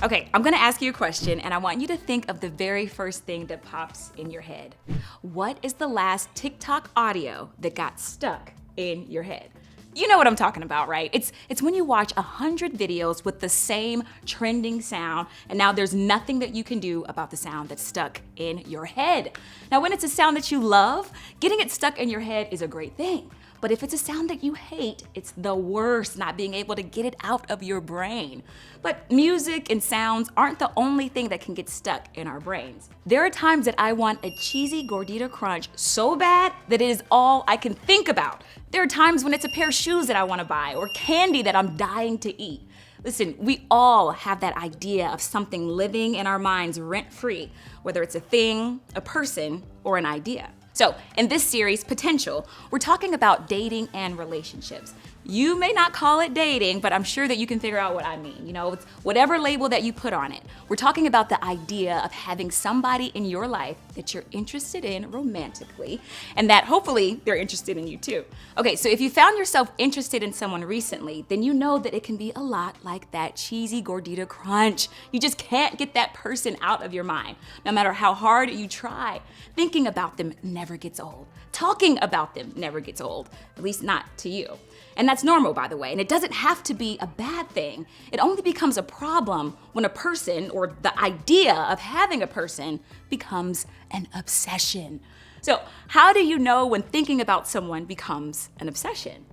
Okay, I'm gonna ask you a question and I want you to think of the very first thing that pops in your head. What is the last TikTok audio that got stuck in your head? You know what I'm talking about, right? It's when you watch 100 videos with the same trending sound and now there's nothing that you can do about the sound that's stuck in your head. Now, when it's a sound that you love, getting it stuck in your head is a great thing. But if it's a sound that you hate, it's the worst, not being able to get it out of your brain. But music and sounds aren't the only thing that can get stuck in our brains. There are times that I want a cheesy gordita crunch so bad that it is all I can think about. There are times when it's a pair of shoes that I want to buy or candy that I'm dying to eat. Listen, we all have that idea of something living in our minds rent-free, whether it's a thing, a person, or an idea. So, in this series, Potential, we're talking about dating and relationships. You may not call it dating, but I'm sure that you can figure out what I mean. You know, it's whatever label that you put on it. We're talking about the idea of having somebody in your life that you're interested in romantically, and that hopefully they're interested in you too. Okay, so if you found yourself interested in someone recently, then you know that it can be a lot like that cheesy gordita crunch. You just can't get that person out of your mind. No matter how hard you try, thinking about them never gets old. Talking about them never gets old, at least not to you. And that's normal, by the way, and it doesn't have to be a bad thing. It only becomes a problem when a person or the idea of having a person becomes an obsession. So, how do you know when thinking about someone becomes an obsession?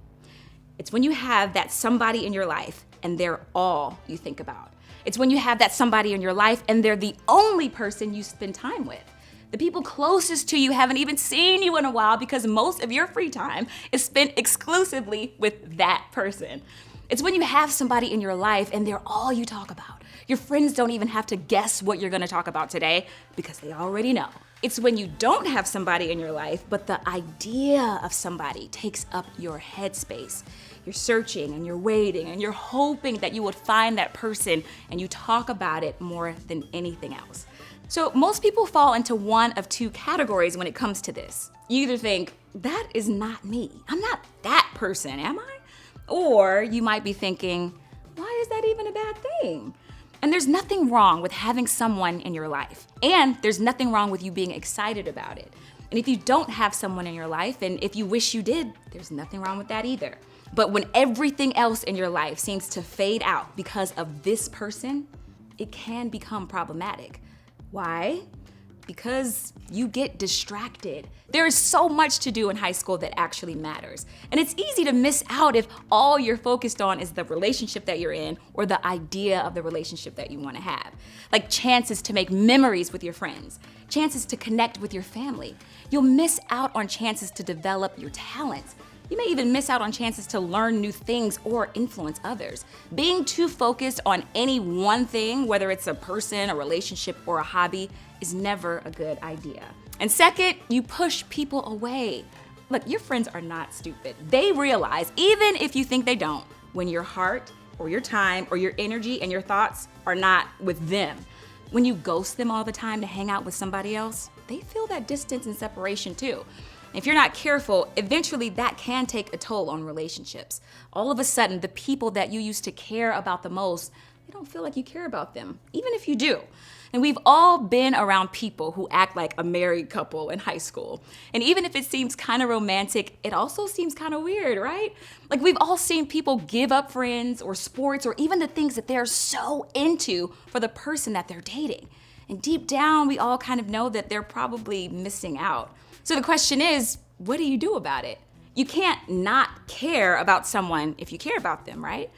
It's when you have that somebody in your life and they're all you think about. It's when you have that somebody in your life and they're the only person you spend time with. The people closest to you haven't even seen you in a while because most of your free time is spent exclusively with that person. It's when you have somebody in your life and they're all you talk about. Your friends don't even have to guess what you're gonna talk about today because they already know. It's when you don't have somebody in your life, but the idea of somebody takes up your headspace. You're searching and you're waiting and you're hoping that you would find that person and you talk about it more than anything else. So most people fall into one of two categories when it comes to this. You either think, that is not me. I'm not that person, am I? Or you might be thinking, why is that even a bad thing? And there's nothing wrong with having someone in your life. And there's nothing wrong with you being excited about it. And if you don't have someone in your life, and if you wish you did, there's nothing wrong with that either. But when everything else in your life seems to fade out because of this person, it can become problematic. Why? Because you get distracted. There is so much to do in high school that actually matters. And it's easy to miss out if all you're focused on is the relationship that you're in or the idea of the relationship that you want to have. Like chances to make memories with your friends, chances to connect with your family. You'll miss out on chances to develop your talents. You may even miss out on chances to learn new things or influence others. Being too focused on any one thing, whether it's a person, a relationship, or a hobby, is never a good idea. And second, you push people away. Look, your friends are not stupid. They realize, even if you think they don't, when your heart or your time or your energy and your thoughts are not with them. When you ghost them all the time to hang out with somebody else, they feel that distance and separation too. If you're not careful, eventually that can take a toll on relationships. All of a sudden, the people that you used to care about the most, they don't feel like you care about them, even if you do. And we've all been around people who act like a married couple in high school. And even if it seems kind of romantic, it also seems kind of weird, right? Like we've all seen people give up friends or sports or even the things that they're so into for the person that they're dating. And deep down, we all kind of know that they're probably missing out. So the question is, what do you do about it? You can't not care about someone if you care about them, right?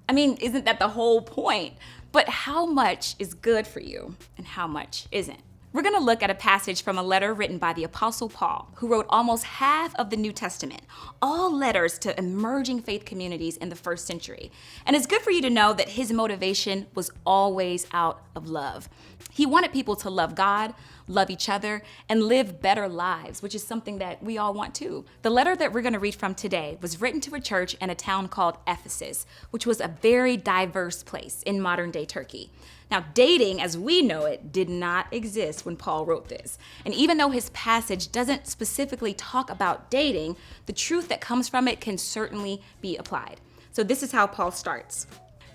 I mean, isn't that the whole point? But how much is good for you and how much isn't? We're gonna look at a passage from a letter written by the Apostle Paul, who wrote almost half of the New Testament, all letters to emerging faith communities in the first century. And it's good for you to know that his motivation was always out of love. He wanted people to love God, love each other, and live better lives, which is something that we all want too. The letter that we're gonna read from today was written to a church in a town called Ephesus, which was a very diverse place in modern day Turkey. Now, dating as we know it did not exist when Paul wrote this. And even though his passage doesn't specifically talk about dating, the truth that comes from it can certainly be applied. So this is how Paul starts.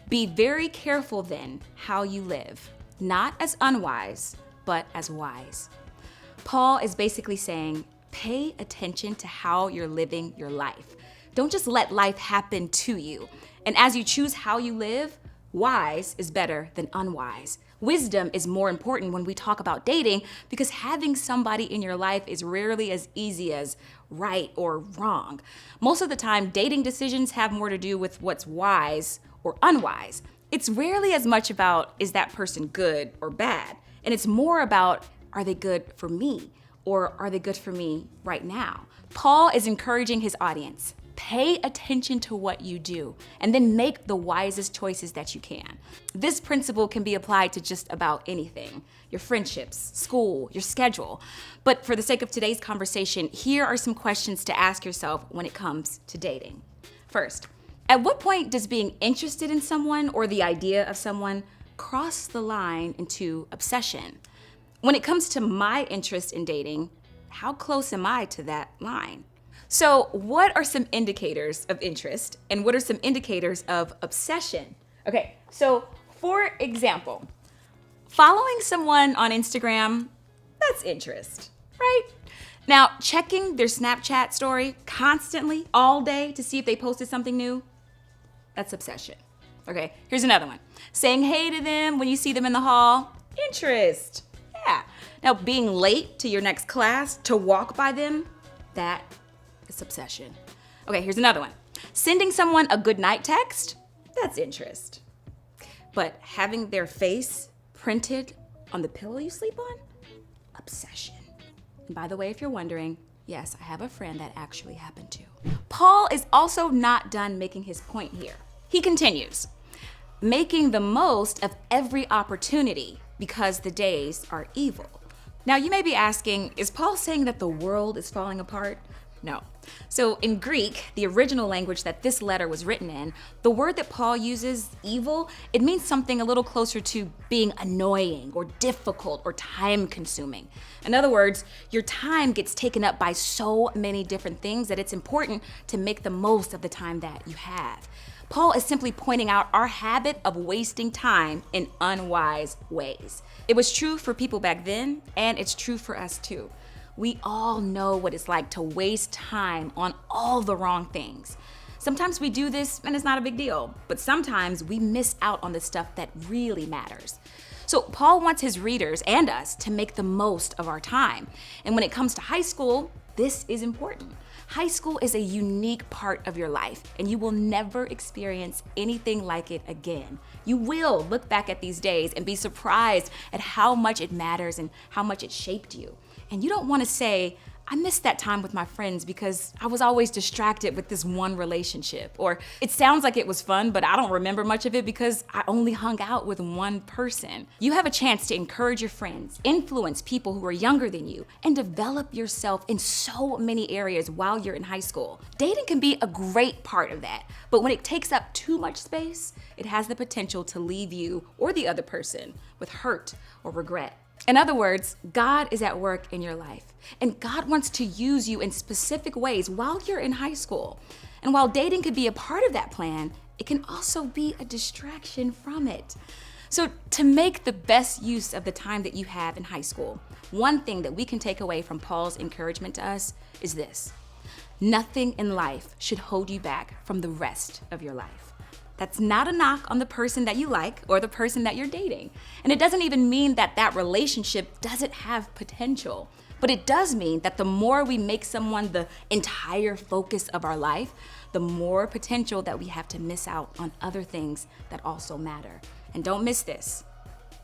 Be very careful then how you live, not as unwise, but as wise. Paul is basically saying, pay attention to how you're living your life. Don't just let life happen to you. And as you choose how you live, wise is better than unwise. Wisdom is more important when we talk about dating because having somebody in your life is rarely as easy as right or wrong. Most of the time, dating decisions have more to do with what's wise or unwise. It's rarely as much about, is that person good or bad? And it's more about, are they good for me? Or are they good for me right now? Paul is encouraging his audience. Pay attention to what you do and then make the wisest choices that you can. This principle can be applied to just about anything, your friendships, school, your schedule. But for the sake of today's conversation, here are some questions to ask yourself when it comes to dating. First, at what point does being interested in someone or the idea of someone cross the line into obsession? When it comes to my interest in dating, how close am I to that line? So what are some indicators of interest and what are some indicators of obsession? Okay, so for example, following someone on Instagram, that's interest, right? Now, checking their Snapchat story constantly, all day to see if they posted something new, that's obsession. Okay, here's another one. Saying hey to them when you see them in the hall, interest. Yeah. Now, being late to your next class to walk by them, that is obsession. Okay, here's another one. Sending someone a good night text, that's interest. But having their face printed on the pillow you sleep on, obsession. And by the way, if you're wondering, yes, I have a friend that actually happened to. Paul is also not done making his point here. He continues, making the most of every opportunity because the days are evil. Now you may be asking, is Paul saying that the world is falling apart? No. So in Greek, the original language that this letter was written in, the word that Paul uses, evil, it means something a little closer to being annoying or difficult or time consuming. In other words, your time gets taken up by so many different things that it's important to make the most of the time that you have. Paul is simply pointing out our habit of wasting time in unwise ways. It was true for people back then, and it's true for us too. We all know what it's like to waste time on all the wrong things. Sometimes we do this and it's not a big deal, but sometimes we miss out on the stuff that really matters. So Paul wants his readers and us to make the most of our time. And when it comes to high school, this is important. High school is a unique part of your life, and you will never experience anything like it again. You will look back at these days and be surprised at how much it matters and how much it shaped you. And you don't want to say, I missed that time with my friends because I was always distracted with this one relationship. Or it sounds like it was fun, but I don't remember much of it because I only hung out with one person. You have a chance to encourage your friends, influence people who are younger than you, and develop yourself in so many areas while you're in high school. Dating can be a great part of that, but when it takes up too much space, it has the potential to leave you or the other person with hurt or regret. In other words, God is at work in your life, and God wants to use you in specific ways while you're in high school. And while dating could be a part of that plan, it can also be a distraction from it. So to make the best use of the time that you have in high school, one thing that we can take away from Paul's encouragement to us is this: nothing in life should hold you back from the rest of your life. That's not a knock on the person that you like or the person that you're dating. And it doesn't even mean that that relationship doesn't have potential. But it does mean that the more we make someone the entire focus of our life, the more potential that we have to miss out on other things that also matter. And don't miss this: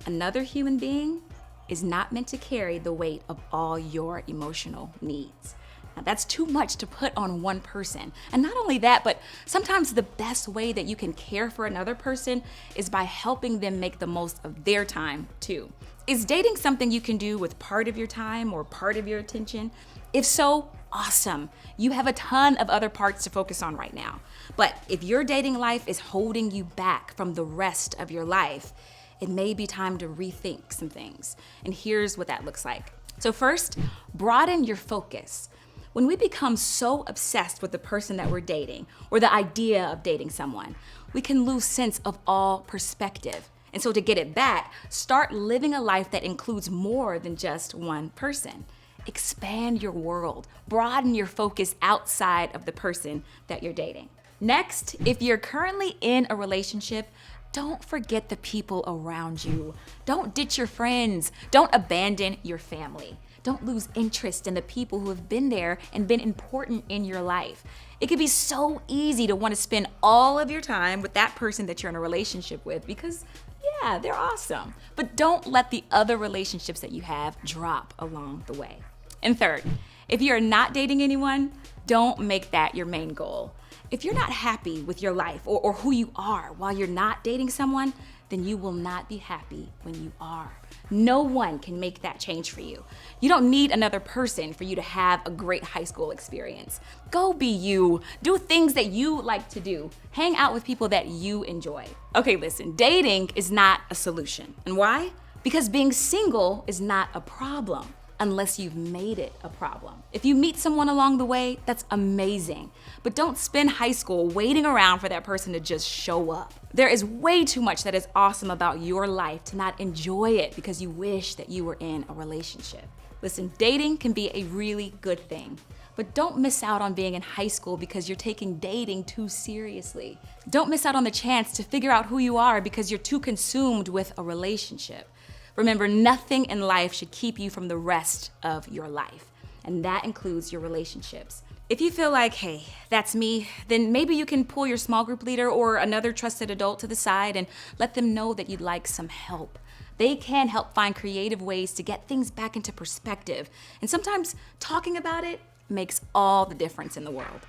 another human being is not meant to carry the weight of all your emotional needs. Now, that's too much to put on one person. And not only that, but sometimes the best way that you can care for another person is by helping them make the most of their time too. Is dating something you can do with part of your time or part of your attention? If so, awesome. You have a ton of other parts to focus on right now. But if your dating life is holding you back from the rest of your life, it may be time to rethink some things. And here's what that looks like. So first, broaden your focus. When we become so obsessed with the person that we're dating or the idea of dating someone, we can lose sense of all perspective. And so to get it back, start living a life that includes more than just one person. Expand your world, broaden your focus outside of the person that you're dating. Next, if you're currently in a relationship, don't forget the people around you. Don't ditch your friends. Don't abandon your family. Don't lose interest in the people who have been there and been important in your life. It can be so easy to want to spend all of your time with that person that you're in a relationship with because, yeah, they're awesome. But don't let the other relationships that you have drop along the way. And third, if you're not dating anyone, don't make that your main goal. If you're not happy with your life or who you are while you're not dating someone, then you will not be happy when you are. No one can make that change for you. You don't need another person for you to have a great high school experience. Go be you. Do things that you like to do. Hang out with people that you enjoy. Okay, listen, dating is not a solution. And why? Because being single is not a problem unless you've made it a problem. If you meet someone along the way, that's amazing. But don't spend high school waiting around for that person to just show up. There is way too much that is awesome about your life to not enjoy it because you wish that you were in a relationship. Listen, dating can be a really good thing, but don't miss out on being in high school because you're taking dating too seriously. Don't miss out on the chance to figure out who you are because you're too consumed with a relationship. Remember, nothing in life should keep you from the rest of your life, and that includes your relationships. If you feel like, hey, that's me, then maybe you can pull your small group leader or another trusted adult to the side and let them know that you'd like some help. They can help find creative ways to get things back into perspective, and sometimes talking about it makes all the difference in the world.